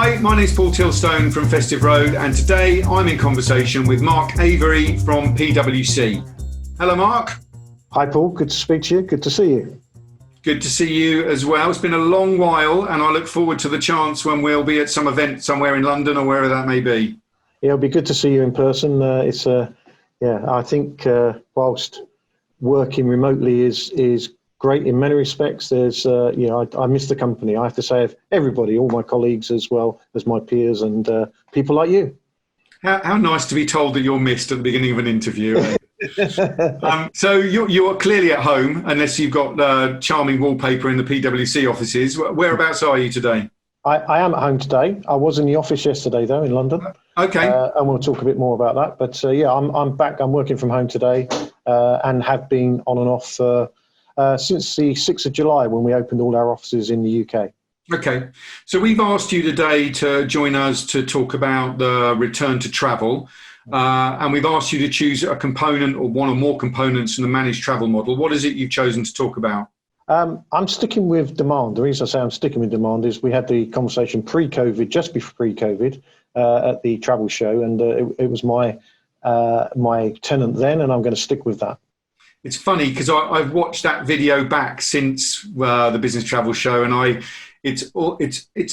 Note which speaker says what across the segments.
Speaker 1: Hi, my name's Paul Tilstone from Festive Road, and today I'm in conversation with Mark Avery from PwC. Hello, Mark.
Speaker 2: Hi, Paul. Good to speak to you. Good to see you.
Speaker 1: Good to see you as well. It's been a long while, and I look forward to the chance when we'll be at some event somewhere in London or wherever that may be.
Speaker 2: Yeah, it'll be good to see you in person. I think whilst working remotely is great in many respects, there's, I miss the company. I have to say, of everybody, all my colleagues as well as my peers and people like you.
Speaker 1: How nice to be told that you're missed at the beginning of an interview. So you're clearly at home, unless you've got charming wallpaper in the PwC offices. Whereabouts are you today?
Speaker 2: I am at home today. I was in the office yesterday, though, in London.
Speaker 1: Okay.
Speaker 2: And we'll talk a bit more about that. But I'm back. I'm working from home today and have been on and off since the 6th of July when we opened all our offices in the UK.
Speaker 1: Okay. So we've asked you today to join us to talk about the return to travel. And we've asked you to choose a component or one or more components in the managed travel model. What is it you've chosen to talk about?
Speaker 2: I'm sticking with demand. The reason I say I'm sticking with demand is we had the conversation pre-COVID, just before pre-COVID, at the travel show, and it was my tenet then, and I'm going to stick with that.
Speaker 1: It's funny because I've watched that video back since the business travel show, and it's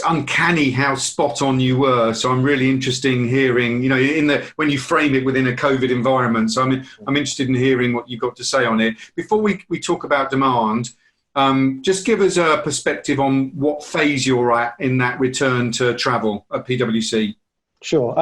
Speaker 1: uncanny how spot on you were. So I'm really interested in hearing, when you frame it within a COVID environment. So I'm interested in hearing what you've got to say on it. Before we talk about demand, just give us a perspective on what phase you're at in that return to travel at PwC.
Speaker 2: Sure.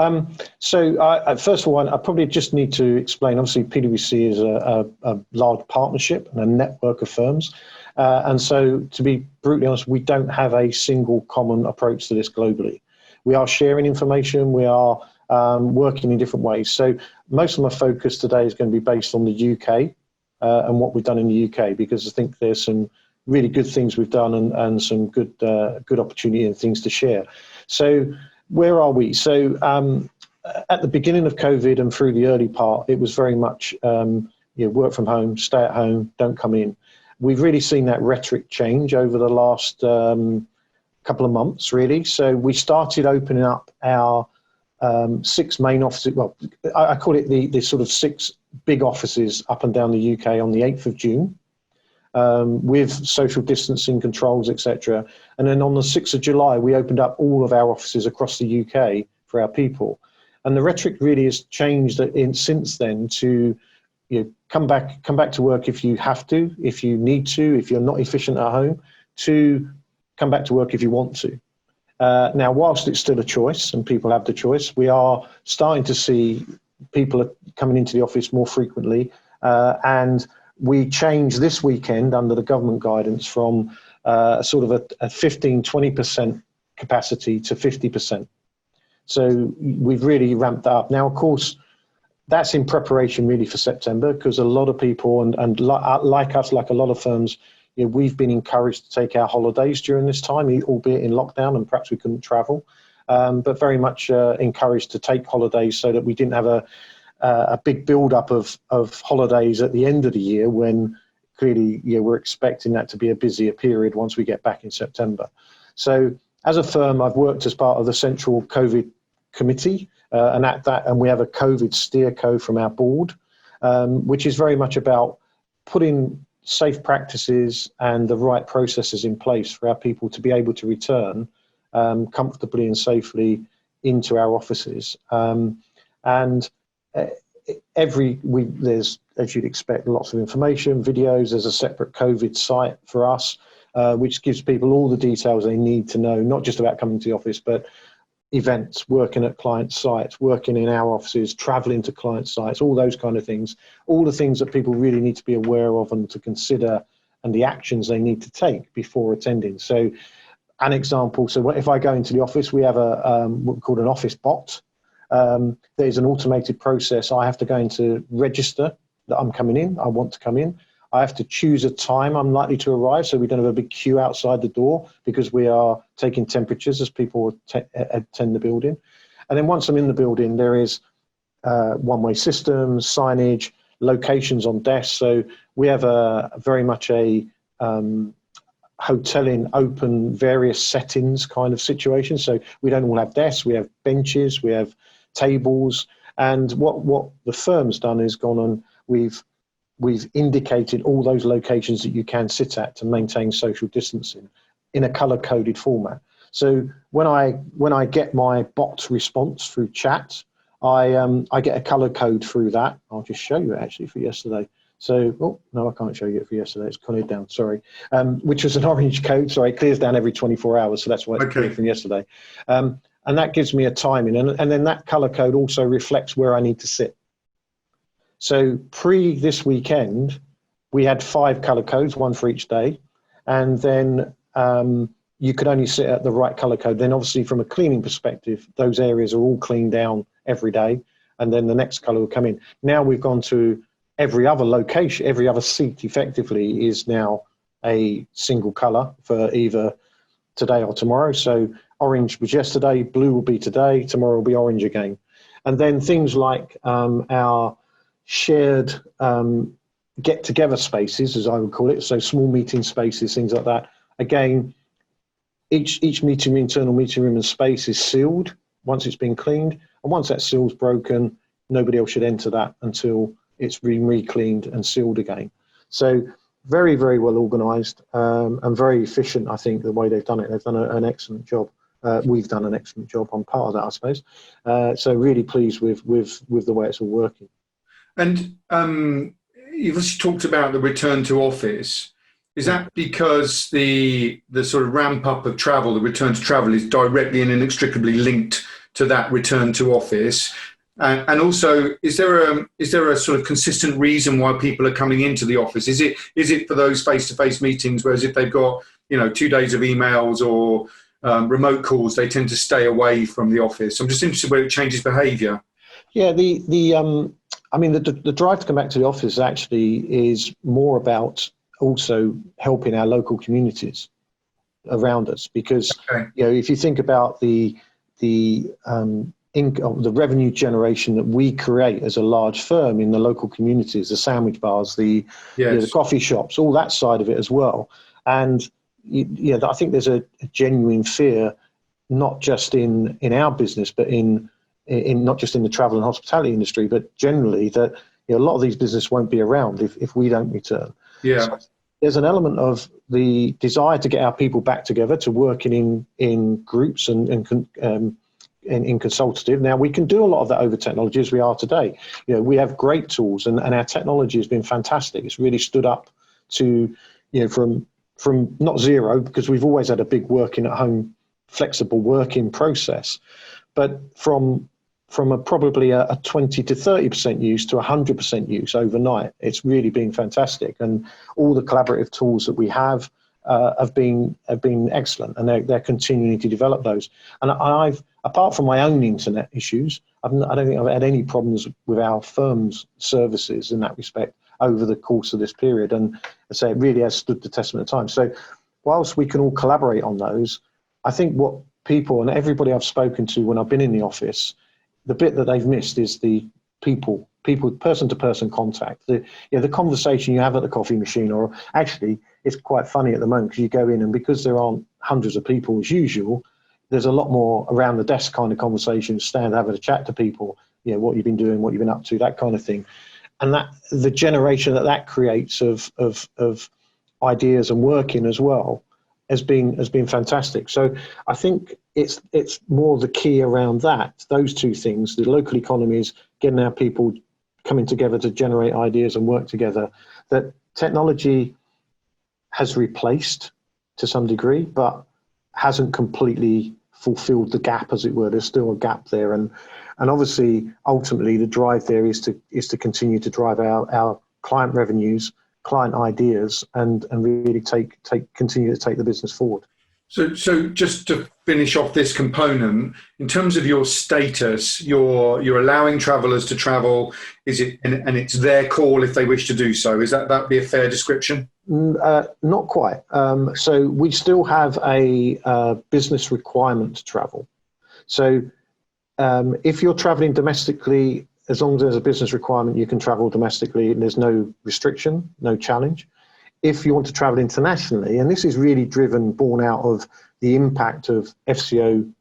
Speaker 2: So first of all, I probably just need to explain, obviously PwC is a large partnership and a network of firms. And so to be brutally honest, we don't have a single common approach to this globally. We are sharing information. We are working in different ways. So most of my focus today is going to be based on the UK and what we've done in the UK, because I think there's some really good things we've done and some good opportunity and things to share. So where are we? So at the beginning of COVID and through the early part, it was very much work from home, stay at home, don't come in. We've really seen that rhetoric change over the last couple of months, really. So we started opening up our 6 main offices. Well, I call it the sort of 6 big offices up and down the UK on the 8th of June. With social distancing controls, etc. And then on the 6th of July, we opened up all of our offices across the UK for our people. And the rhetoric really has changed since then to come back to work if you have to, if you need to, if you're not efficient at home, to come back to work if you want to. Now, whilst it's still a choice and people have the choice, we are starting to see people are coming into the office more frequently, and we changed this weekend under the government guidance from sort of a 15-20% capacity to 50%. So we've really ramped that up. Now, of course, that's in preparation really for September, because a lot of people and like us, like a lot of firms, we've been encouraged to take our holidays during this time, albeit in lockdown, and perhaps we couldn't travel, but very much encouraged to take holidays so that we didn't have a big build-up of holidays at the end of the year, when clearly we're expecting that to be a busier period once we get back in September. So as a firm, I've worked as part of the central COVID committee, and we have a COVID steerco from our board, which is very much about putting safe practices and the right processes in place for our people to be able to return comfortably and safely into our offices. There's, as you'd expect, lots of information, videos. There's a separate COVID site for us, which gives people all the details they need to know, not just about coming to the office, but events, working at client sites, working in our offices, traveling to client sites, all those kind of things, all the things that people really need to be aware of and to consider, and the actions they need to take before attending. So an example, so if I go into the office, we have what we call an office bot. There's an automated process. I have to go into register that I'm coming in. I want to come in. I have to choose a time I'm likely to arrive, so we don't have a big queue outside the door, because we are taking temperatures as people attend the building. And then once I'm in the building, there is one-way systems, signage, locations on desks. So we have very much a hoteling open various settings kind of situation. So we don't all have desks, we have benches, we have tables. And what the firm's done is gone on, we've indicated all those locations that you can sit at to maintain social distancing in a color-coded format. So when I get my bot response through chat, I get a color code through that. I'll just show you it actually for yesterday. So, oh, no, I can't show you it for yesterday. It's colored down, sorry. Which was an orange code. Sorry, it clears down every 24 hours. So that's why it's clear from yesterday. And that gives me a timing. And then that color code also reflects where I need to sit. So pre this weekend, we had 5 color codes, one for each day. And then you could only sit at the right color code. Then obviously from a cleaning perspective, those areas are all cleaned down every day. And then the next color will come in. Now we've gone to every other location, every other seat effectively is now a single color for either today or tomorrow. So orange was yesterday, blue will be today, tomorrow will be orange again. And then things like our shared get-together spaces, as I would call it, so small meeting spaces, things like that. Again, each meeting, internal meeting room and space is sealed once it's been cleaned. And once that seal's broken, nobody else should enter that until it's been re-cleaned and sealed again. So very, very well organised and very efficient, I think, the way they've done it. They've done an excellent job. We've done an excellent job on part of that, I suppose. So really pleased with the way it's all working.
Speaker 1: And you've also talked about the return to office. Is that because the sort of ramp up of travel, the return to travel, is directly and inextricably linked to that return to office? And also, is there a sort of consistent reason why people are coming into the office? Is it for those face-to-face meetings, whereas if they've got 2 days of emails or remote calls, they tend to stay away from the office? I'm just interested where it changes behaviour.
Speaker 2: Yeah, the drive to come back to the office actually is more about also helping our local communities around us, because if you think about the revenue generation that we create as a large firm in the local communities, the sandwich bars, the coffee shops, all that side of it as well. And I think there's a genuine fear, not just in our business, but in not just in the travel and hospitality industry, but generally that a lot of these businesses won't be around if we don't return.
Speaker 1: Yeah.
Speaker 2: So there's an element of the desire to get our people back together, to working in groups and in consultative. Now, we can do a lot of that over technology as we are today. We have great tools and our technology has been fantastic. It's really stood up to, from not zero, because we've always had a big working at home, flexible working process, but from probably a 20 to 30% use to 100% use overnight. It's really been fantastic. And all the collaborative tools that we have have been excellent, and they're continuing to develop those. And I've, apart from my own internet issues, I don't think I've had any problems with our firm's services in that respect over the course of this period. And I say it really has stood the test of time. So whilst we can all collaborate on those, I think what people and everybody I've spoken to when I've been in the office, the bit that they've missed is the people, person-to-person contact, the conversation you have at the coffee machine. Or actually, it's quite funny at the moment because you go in and because there aren't hundreds of people as usual, there's a lot more around the desk kind of conversations, stand having a chat to people, what you've been doing, what you've been up to, that kind of thing. And that the generation that creates of ideas and working as well has been fantastic. So I think it's more the key around those two things, the local economies, getting our people coming together to generate ideas and work together, that technology has replaced to some degree, but hasn't completely fulfilled the gap, as it were. There's still a gap there. And obviously, ultimately, the drive there is to continue to drive our client revenues, client ideas, and really continue to take the business forward.
Speaker 1: So just to finish off this component, in terms of your status, you're allowing travellers to travel. Is it and it's their call if they wish to do so? Is that be a fair description?
Speaker 2: Not quite. So we still have a business requirement to travel. So if you're travelling domestically, as long as there's a business requirement, you can travel domestically and there's no restriction, no challenge. if you want to travel internationally, and this is really born out of the impact of FCO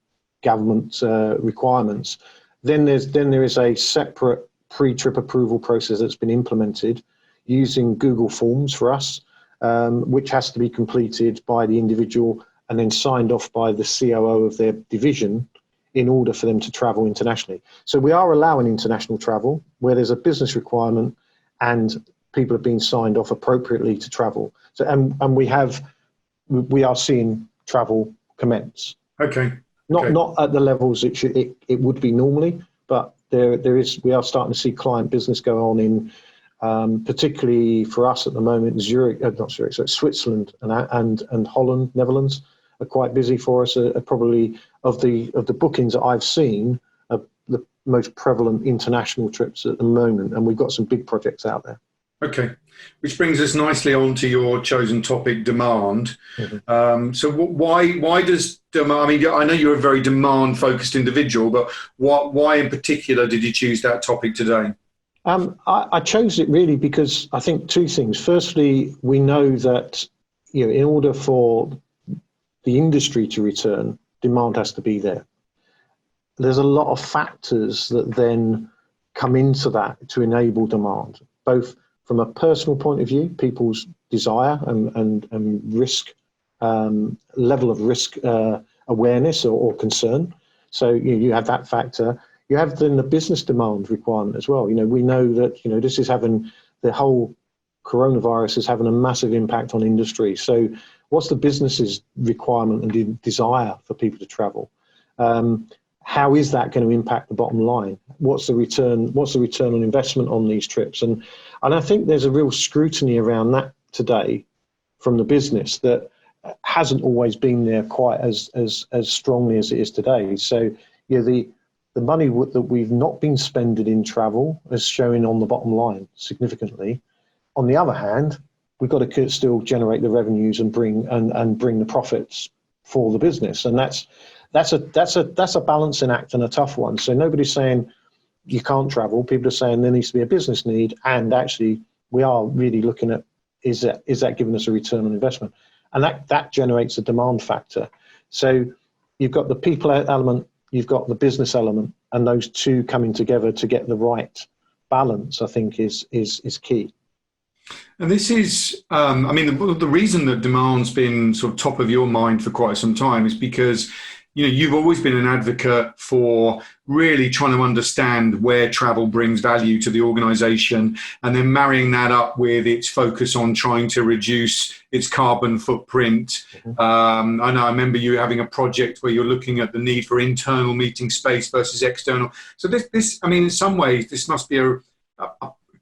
Speaker 2: government requirements, then there is a separate pre-trip approval process that's been implemented using Google Forms for us, which has to be completed by the individual and then signed off by the COO of their division in order for them to travel internationally. So we are allowing international travel where there's a business requirement and people have been signed off appropriately to travel. So and we are seeing travel commence.
Speaker 1: Okay.
Speaker 2: Not at the levels it would be normally, but we are starting to see client business go on in particularly for us at the moment, Switzerland and Holland, Netherlands are quite busy for us. Probably of the bookings that I've seen, are the most prevalent international trips at the moment, and we've got some big projects out there.
Speaker 1: Okay, which brings us nicely on to your chosen topic, demand. Mm-hmm. So why does demand, I mean, I know you're a very demand-focused individual, but why in particular did you choose that topic today?
Speaker 2: I chose it really because I think two things. Firstly, we know that in order for the industry to return, demand has to be there. There's a lot of factors that then come into that to enable demand, both from a personal point of view, people's desire and risk, level of risk awareness or concern. So you have that factor. You have then the business demand requirement as well. We know that this is having, the whole coronavirus is having a massive impact on industry. So what's the business's requirement and the desire for people to travel? How is that going to impact the bottom line? What's the return on investment on these trips? And I think there's a real scrutiny around that today from the business that hasn't always been there quite as strongly as it is today. So the money that we've not been spending in travel is showing on the bottom line significantly. On the other hand, we've got to still generate the revenues and bring the profits for the business, and that's a balancing act and a tough one. So nobody's saying you can't travel. People are saying there needs to be a business need, and actually we are really looking at is that giving us a return on investment, and that generates a demand factor. So you've got the people element, you've got the business element, and those two coming together to get the right balance, I think, is key.
Speaker 1: And this is, the reason that demand's been sort of top of your mind for quite some time is because you've always been an advocate for really trying to understand where travel brings value to the organisation and then marrying that up with its focus on trying to reduce its carbon footprint. Mm-hmm. I remember you having a project where you're looking at the need for internal meeting space versus external. So this in some ways, this must be a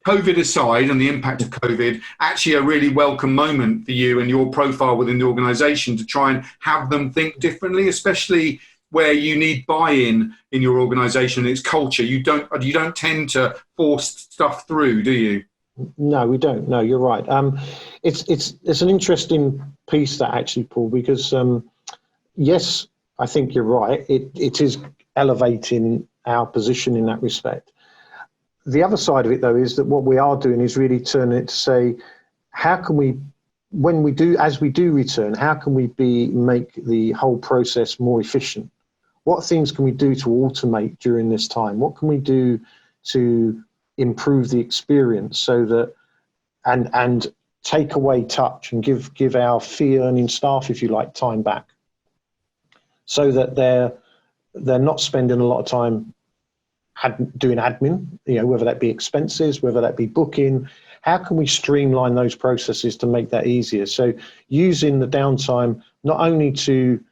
Speaker 1: COVID aside and the impact of COVID, actually a really welcome moment for you and your profile within the organisation to try and have them think differently, especially where you need buy-in in your organisation and its culture. You don't tend to force stuff through, do you?
Speaker 2: No, we don't. No, you're right. It's an interesting piece that actually, Paul, because yes, I think you're right. It is elevating our position in that respect. The other side of it, though, is that what we are doing is really turning it to say, how can we, as we do return, how can we make the whole process more efficient? What things can we do to automate during this time? What can we do to improve the experience so that, and take away touch and give our fee-earning staff, if you like, time back, so that they're not spending a lot of time doing admin, whether that be expenses, whether that be booking. How can we streamline those processes to make that easier? So using the downtime not only to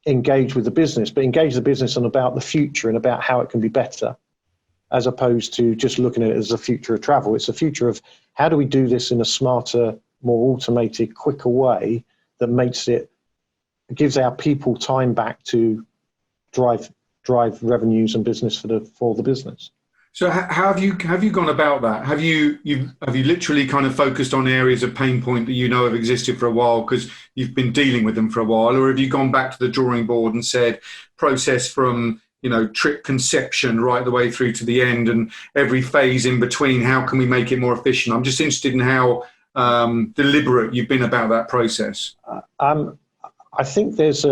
Speaker 2: engage with the business, but engage the business on about the future and about how it can be better, as opposed to just looking at it as a future of travel. It's a future of how do we do this in a smarter, more automated, quicker way that gives our people time back to drive revenues and business for the business.
Speaker 1: So how have you gone about that? Have you literally kind of focused on areas of pain point that have existed for a while because you've been dealing with them for a while, or have you gone back to the drawing board and said process from trip conception right the way through to the end and every phase in between? How can we make it more efficient? I'm just interested in how deliberate you've been about that process?
Speaker 2: I think there's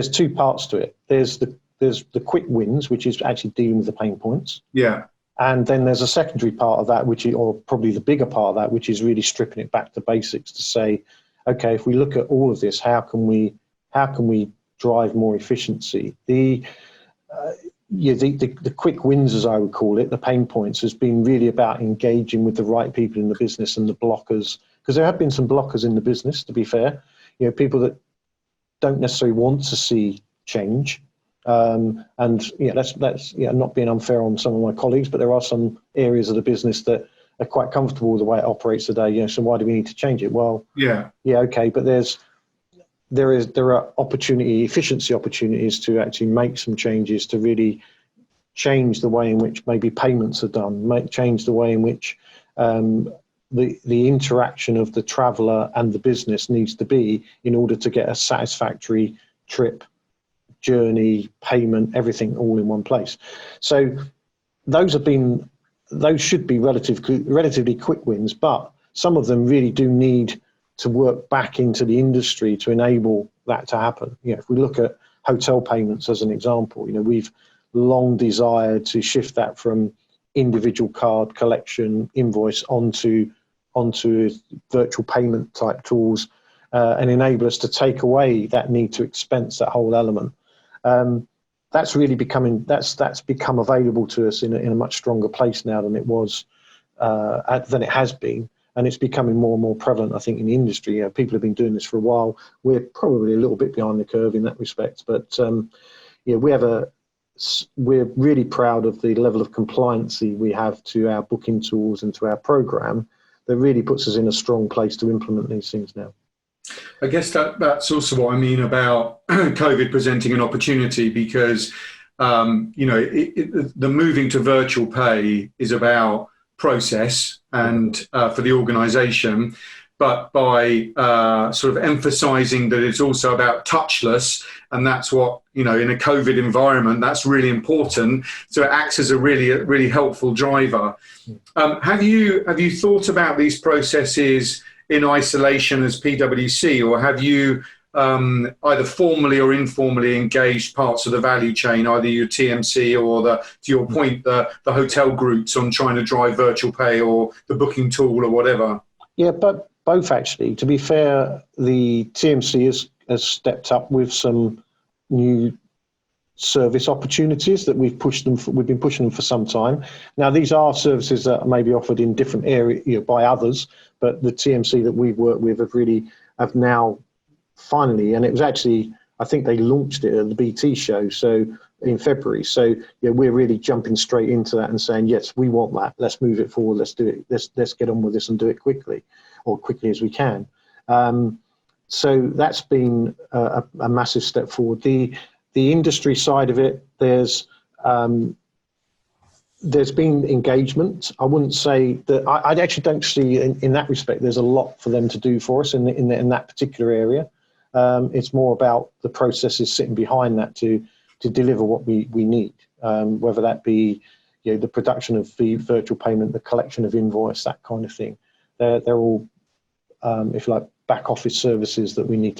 Speaker 2: two parts to it. There's the quick wins, which is actually dealing with the pain points.
Speaker 1: Yeah.
Speaker 2: And then there's a secondary part of that, or probably the bigger part of that, which is really stripping it back to basics to say, okay, if we look at all of this, how can we drive more efficiency? The quick wins, as I would call it, the pain points, has been really about engaging with the right people in the business and the blockers, because there have been some blockers in the business, to be fair. People that don't necessarily want to see change. And that's not being unfair on some of my colleagues, but there are some areas of the business that are quite comfortable with the way it operates today. So why do we need to change it? Well, yeah, okay, but there are efficiency opportunities to actually make some changes to really change the way in which maybe payments are done, change the way in which the interaction of the traveller and the business needs to be in order to get a satisfactory trip, journey, payment, everything all in one place. So those should be relatively quick wins, but some of them really do need to work back into the industry to enable that to happen. If we look at hotel payments as an example, we've long desired to shift that from individual card collection invoice onto virtual payment type tools and enable us to take away that need to expense that whole element. That's really that's become available to us in a much stronger place now than it was than it has been, and it's becoming more and more prevalent, I think, in the industry. People have been doing this for a while. We're probably a little bit behind the curve in that respect, but we're really proud of the level of compliancy we have to our booking tools and to our program. That really puts us in a strong place to implement these things now.
Speaker 1: I guess that's also what I mean about COVID presenting an opportunity, because the moving to virtual pay is about process and for the organisation, but by sort of emphasising that it's also about touchless, and that's what in a COVID environment that's really important. So it acts as a really helpful driver. Have you thought about these processes in isolation as PwC, or have you either formally or informally engaged parts of the value chain, either your TMC or to your point, the hotel groups on trying to drive virtual pay or the booking tool or whatever?
Speaker 2: Yeah, but both actually. To be fair, the TMC has stepped up with some new service opportunities that we've been pushing them for some time. Now, these are services that may be offered in different areas by others, but the TMC that we've worked with have now finally, and it was actually, I think they launched it at the BT show, so in February. So we're really jumping straight into that and saying, yes, we want that. Let's move it forward. Let's do it. Let's get on with this and do it quickly, or quickly as we can. So that's been a massive step forward. The industry side of it, there's been engagement. I wouldn't say that I actually don't see in that respect there's a lot for them to do for us in that particular area. It's more about the processes sitting behind that to deliver what we need, whether that be the production of the virtual payment, the collection of invoice, that kind of thing. They're all if you like back office services that we need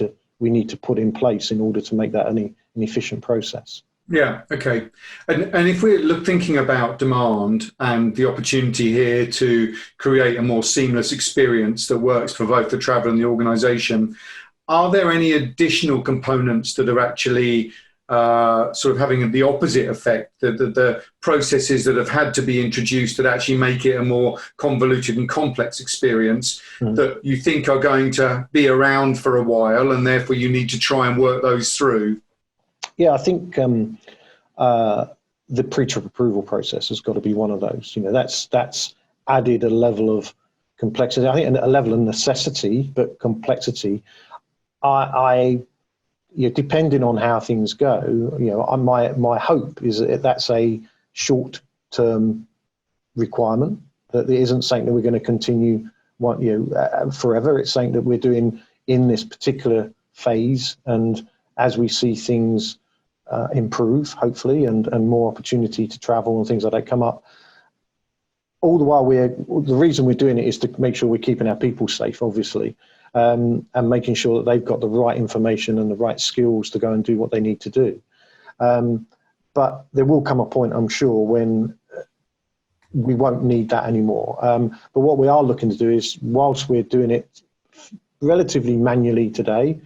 Speaker 2: to put in place in order to make that an efficient process.
Speaker 1: Yeah, okay. And if we're thinking about demand and the opportunity here to create a more seamless experience that works for both the traveller and the organisation, are there any additional components that are actually sort of having the opposite effect, the processes that have had to be introduced that actually make it a more convoluted and complex experience that you think are going to be around for a while, and therefore you need to try and work those through?
Speaker 2: Yeah, I think the pre-trip approval process has got to be one of those. That's added a level of complexity. I think a level of necessity, but complexity. Depending on how things go, my hope is that that's a short-term requirement. That it isn't something that we're going to continue, forever. It's something that we're doing in this particular phase, and as we see things improve, hopefully, and more opportunity to travel and things like that come up, all the while the reason we're doing it is to make sure we're keeping our people safe, obviously, and making sure that they've got the right information and the right skills to go and do what they need to do. But there will come a point, I'm sure, when we won't need that anymore. But what we are looking to do is, whilst we're doing it relatively manually today,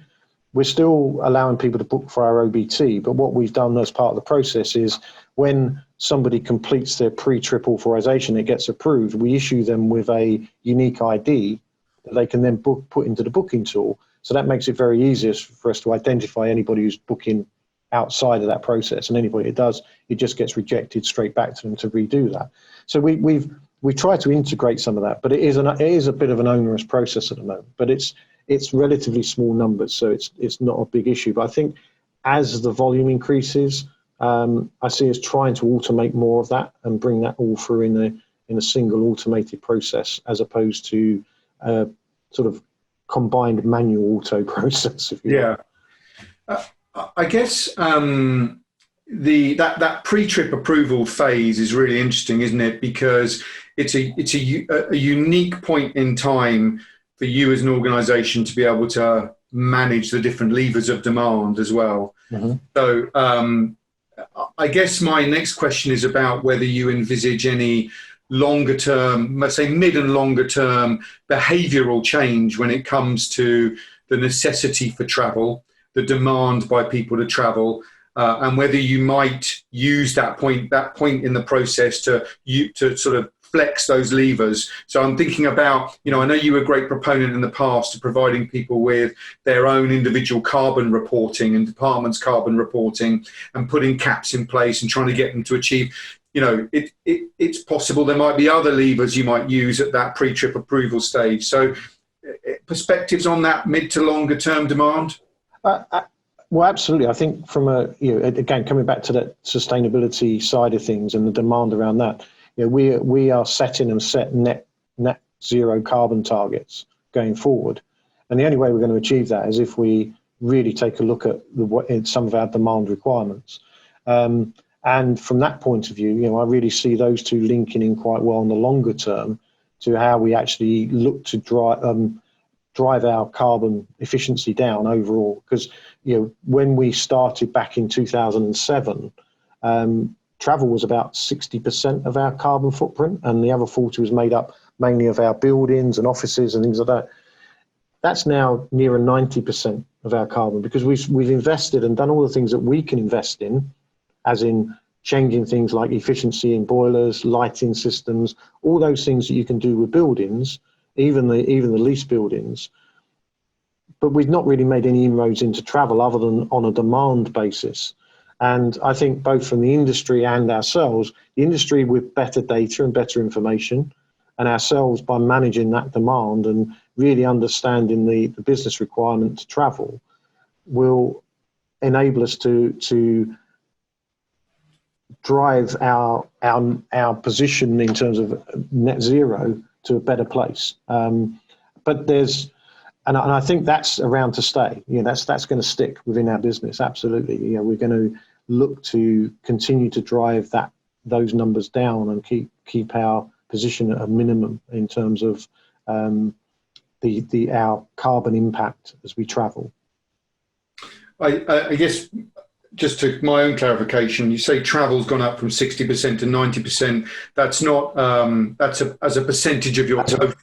Speaker 2: we're still allowing people to book for our OBT. But what we've done as part of the process is, when somebody completes their pre-trip authorization, it gets approved, we issue them with a unique ID that they can then put into the booking tool. So that makes it very easy for us to identify anybody who's booking outside of that process, and anybody that does, it just gets rejected straight back to them to redo that. So we try to integrate some of that, but it is a bit of an onerous process at the moment. But it's relatively small numbers, so it's not a big issue. But I think as the volume increases, I see us trying to automate more of that and bring that all through in a single automated process, as opposed to sort of combined manual auto process, if you
Speaker 1: Yeah. I guess that pre-trip approval phase is really interesting, isn't it? Because it's a unique point in time for you as an organisation to be able to manage the different levers of demand as well.
Speaker 2: Mm-hmm.
Speaker 1: So I guess my next question is about whether you envisage any longer term, let's say mid and longer term behavioural change when it comes to the necessity for travel, the demand by people to travel, and whether you might use that point in the process to sort of flex those levers. So I'm thinking about, I know you were a great proponent in the past of providing people with their own individual carbon reporting and departments' carbon reporting, and putting caps in place and trying to get them to achieve. It's possible there might be other levers you might use at that pre-trip approval stage. So perspectives on that mid to longer term demand?
Speaker 2: Well, absolutely. I think from again, coming back to that sustainability side of things and the demand around that, we are setting and set net zero carbon targets going forward. And the only way we're going to achieve that is if we really take a look at some of our demand requirements. And from that point of view, I really see those two linking in quite well in the longer term to how we actually look to drive our carbon efficiency down overall. Because when we started back in 2007, travel was about 60% of our carbon footprint, and the other 40 was made up mainly of our buildings and offices and things like that. That's now nearer 90% of our carbon, because we've invested and done all the things that we can invest in, as in changing things like efficiency in boilers, lighting systems, all those things that you can do with buildings, even the leased buildings. But we've not really made any inroads into travel other than on a demand basis. And I think both from the industry and ourselves, the industry with better data and better information, and ourselves by managing that demand and really understanding the business requirement to travel, will enable us to drive our position in terms of net zero to a better place. But and I think that's around to stay. That's going to stick within our business. Absolutely. We're going to look to continue to drive those numbers down and keep our position at a minimum in terms of our carbon impact as we travel.
Speaker 1: I guess, just to my own clarification, you say travel's gone up from 60% to 90%. That's not as a percentage of your total.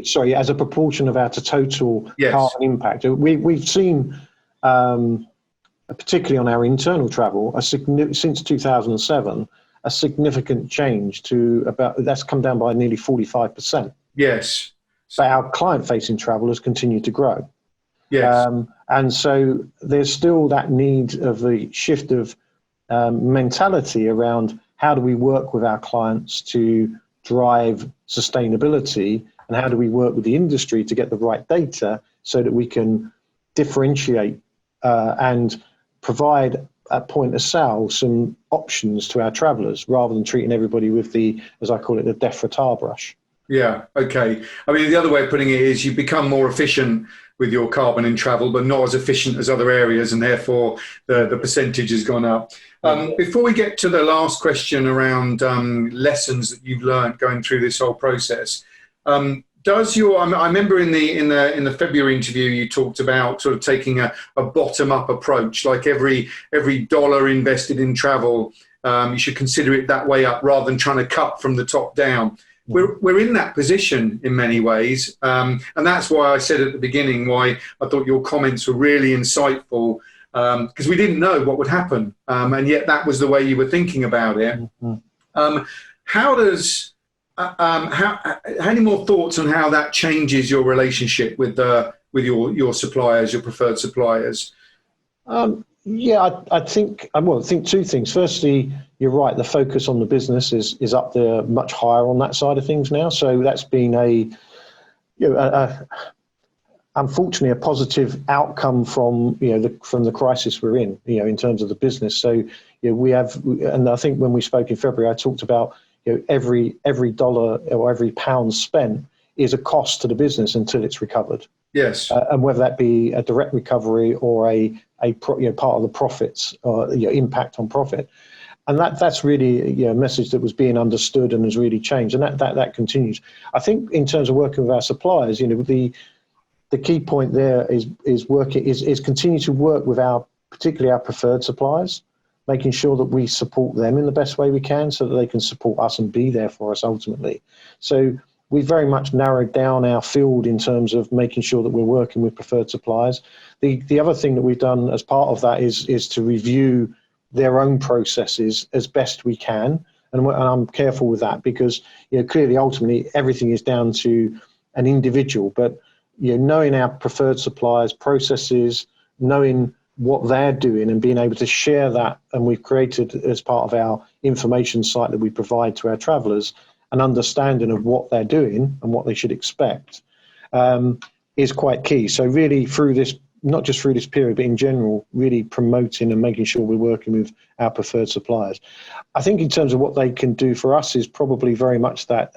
Speaker 2: Sorry, as a proportion of our total
Speaker 1: yes.
Speaker 2: Carbon impact. We've seen, particularly on our internal travel, since 2007, a significant change that's come down by nearly 45%.
Speaker 1: Yes.
Speaker 2: But our client-facing travel has continued to grow.
Speaker 1: Yes.
Speaker 2: And so there's still that need of the shift of mentality around how do we work with our clients to drive sustainability, and how do we work with the industry to get the right data so that we can differentiate and provide at point of sale some options to our travellers, rather than treating everybody with as I call it, the death tar brush.
Speaker 1: Yeah. Okay. I mean, the other way of putting it is you become more efficient with your carbon in travel, but not as efficient as other areas, and therefore the percentage has gone up. Before we get to the last question around lessons that you've learned going through this whole process, does your I remember in the February interview you talked about sort of taking a bottom up approach, like every dollar invested in travel, you should consider it that way up rather than trying to cut from the top down. We're in that position in many ways, and that's why I said at the beginning why I thought your comments were really insightful, because we didn't know what would happen, and yet that was the way you were thinking about it. How does how any more thoughts on how that changes your relationship with your suppliers, your preferred suppliers?
Speaker 2: Yeah, I think two things. Firstly, you're right. The focus on the business is up there much higher on that side of things now. So that's been unfortunately a positive outcome from the crisis we're in terms of the business. So we have, and I think when we spoke in February, I talked about every dollar or every pound spent is a cost to the business until it's recovered.
Speaker 1: Yes.
Speaker 2: And whether that be a direct recovery or part of the profits or impact on profit. And that's really a message that was being understood and has really changed. And that continues. I think in terms of working with our suppliers, the key point there is continue to work with particularly our preferred suppliers, making sure that we support them in the best way we can so that they can support us and be there for us ultimately. So we've very much narrowed down our field in terms of making sure that we're working with preferred suppliers. The other thing that we've done as part of that is to review their own processes as best we can. And I'm careful with that because clearly, ultimately, everything is down to an individual. But knowing our preferred suppliers' processes, knowing what they're doing and being able to share that, and we've created as part of our information site that we provide to our travellers, an understanding of what they're doing and what they should expect is quite key. So really through this, not just through this period, but in general, really promoting and making sure we're working with our preferred suppliers. I think in terms of what they can do for us is probably very much that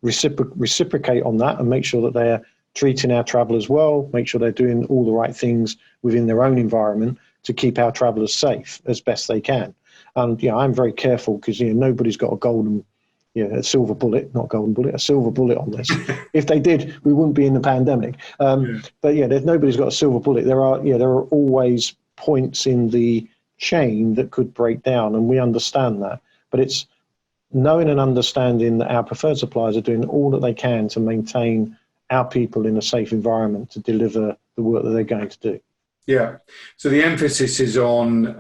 Speaker 2: reciprocate on that and make sure that they're treating our travellers well, make sure they're doing all the right things within their own environment to keep our travellers safe as best they can. And I'm very careful because nobody's got a silver bullet, not golden bullet, a silver bullet on this. If they did, we wouldn't be in the pandemic. But nobody's got a silver bullet. There are always points in the chain that could break down, and we understand that. But it's knowing and understanding that our preferred suppliers are doing all that they can to maintain our people in a safe environment to deliver the work that they're going to do.
Speaker 1: Yeah. So the emphasis is on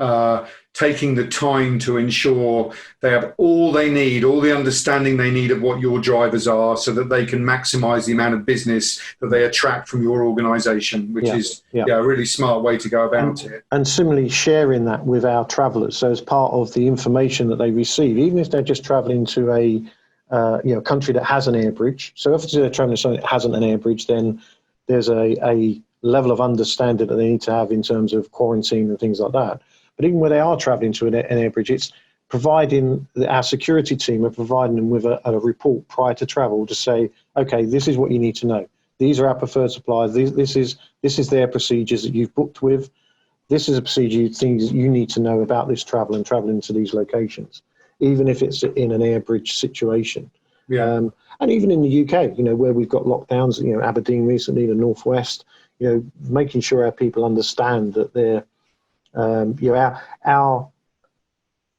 Speaker 1: taking the time to ensure they have all they need, all the understanding they need of what your drivers are so that they can maximize the amount of business that they attract from your organization, which is a really smart way to go about it. And
Speaker 2: similarly, sharing that with our travellers. So as part of the information that they receive, even if they're just travelling to a country that has an air bridge. So if they're travelling to something that hasn't an air bridge, then there's a level of understanding that they need to have in terms of quarantine and things like that. But even when they are travelling to an air bridge, it's providing our security team are providing them with a report prior to travel to say, okay, this is what you need to know. These are our preferred suppliers. This is their procedures that you've booked with. This is a procedure, things you need to know about this travel and travelling to these locations, even if it's in an air bridge situation.
Speaker 1: Yeah.
Speaker 2: And even in the UK, where we've got lockdowns, Aberdeen recently, the Northwest, making sure our people understand that they're,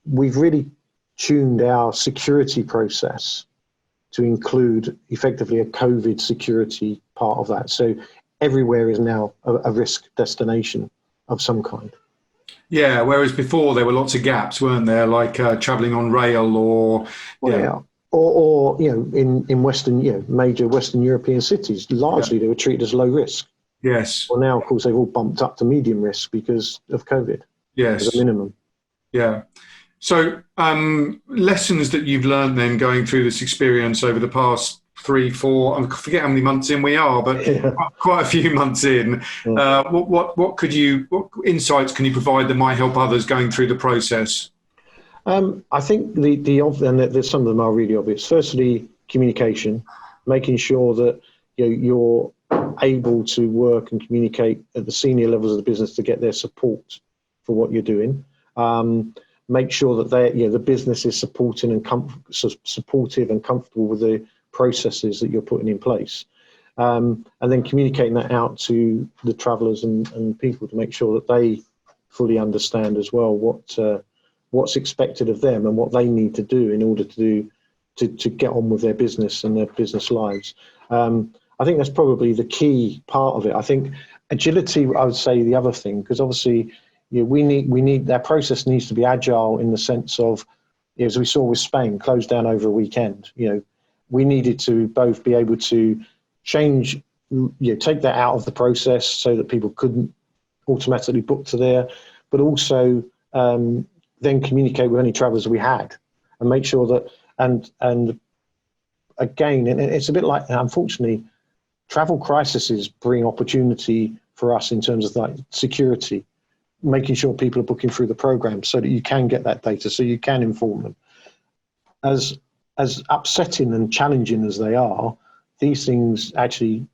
Speaker 2: we've really tuned our security process to include effectively a COVID security part of that. So everywhere is now a risk destination of some kind.
Speaker 1: Yeah, whereas before there were lots of gaps, weren't there? Like travelling on rail or...
Speaker 2: Or in Western, major Western European cities, largely they were treated as low risk.
Speaker 1: Yes.
Speaker 2: Well, now, of course, they've all bumped up to medium risk because of COVID.
Speaker 1: Yes.
Speaker 2: As a minimum. Yeah.
Speaker 1: So lessons that you've learned then going through this experience over the past 3, 4, I forget how many months in we are, but quite a few months in. Yeah. What insights can you provide that might help others going through the process?
Speaker 2: I think the and some of them are really obvious. Firstly, communication, making sure that you're able to work and communicate at the senior levels of the business to get their support for what you're doing. Make sure that the business is supportive and comfortable with the processes that you're putting in place. And then communicating that out to the travellers and people to make sure that they fully understand as well what's expected of them and what they need to do in order to get on with their business and their business lives. I think that's probably the key part of it. I think agility, I would say the other thing, because obviously we need that process needs to be agile in the sense of, as we saw with Spain, closed down over a weekend. We needed to both be able to change, take that out of the process so that people couldn't automatically book to there, but also then communicate with any travellers we had and make sure that, and again, and it's a bit like, unfortunately, travel crises bring opportunity for us in terms of like security, making sure people are booking through the program so that you can get that data, so you can inform them. As upsetting and challenging as they are, these things actually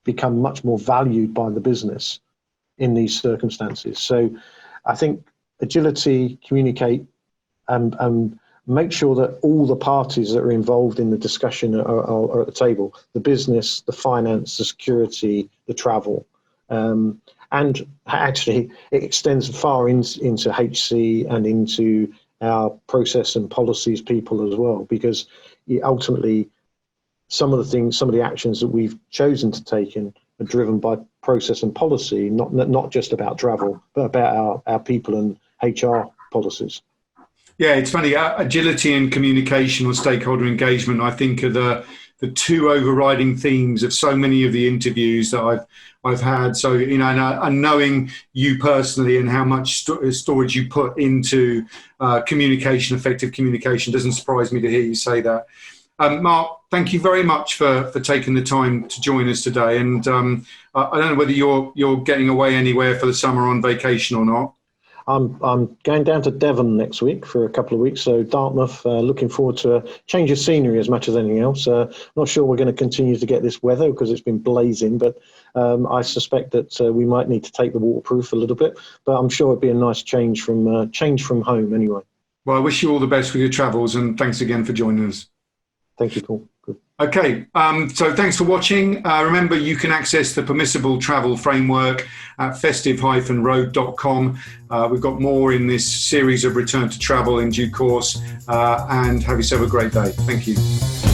Speaker 2: become much more valued by the business in these circumstances. So I think agility, communicate, and make sure that all the parties that are involved in the discussion are at the table: the business, the finance, the security, the travel. And actually, it extends far into HC and into our process and policies people as well, because ultimately, some of the actions that we've chosen to take are driven by process and policy, not just about travel, but about our people and HR policies.
Speaker 1: Yeah, it's funny. Agility and communication or stakeholder engagement, I think, are the two overriding themes of so many of the interviews that I've had. So, and knowing you personally and how much storage you put into communication, effective communication, doesn't surprise me to hear you say that. Mark, thank you very much for taking the time to join us today. And I don't know whether you're getting away anywhere for the summer on vacation or not.
Speaker 2: I'm going down to Devon next week for a couple of weeks, so Dartmouth, looking forward to a change of scenery as much as anything else. Not sure we're going to continue to get this weather because it's been blazing, but I suspect that we might need to take the waterproof a little bit, but I'm sure it'd be a nice change from home anyway.
Speaker 1: Well, I wish you all the best with your travels, and thanks again for joining us.
Speaker 2: Thank you, Paul. Good.
Speaker 1: Okay, so thanks for watching. Remember, you can access the Permissible Travel Framework at festive-road.com. We've got more in this series of Return to Travel in due course, and have yourself a great day. Thank you.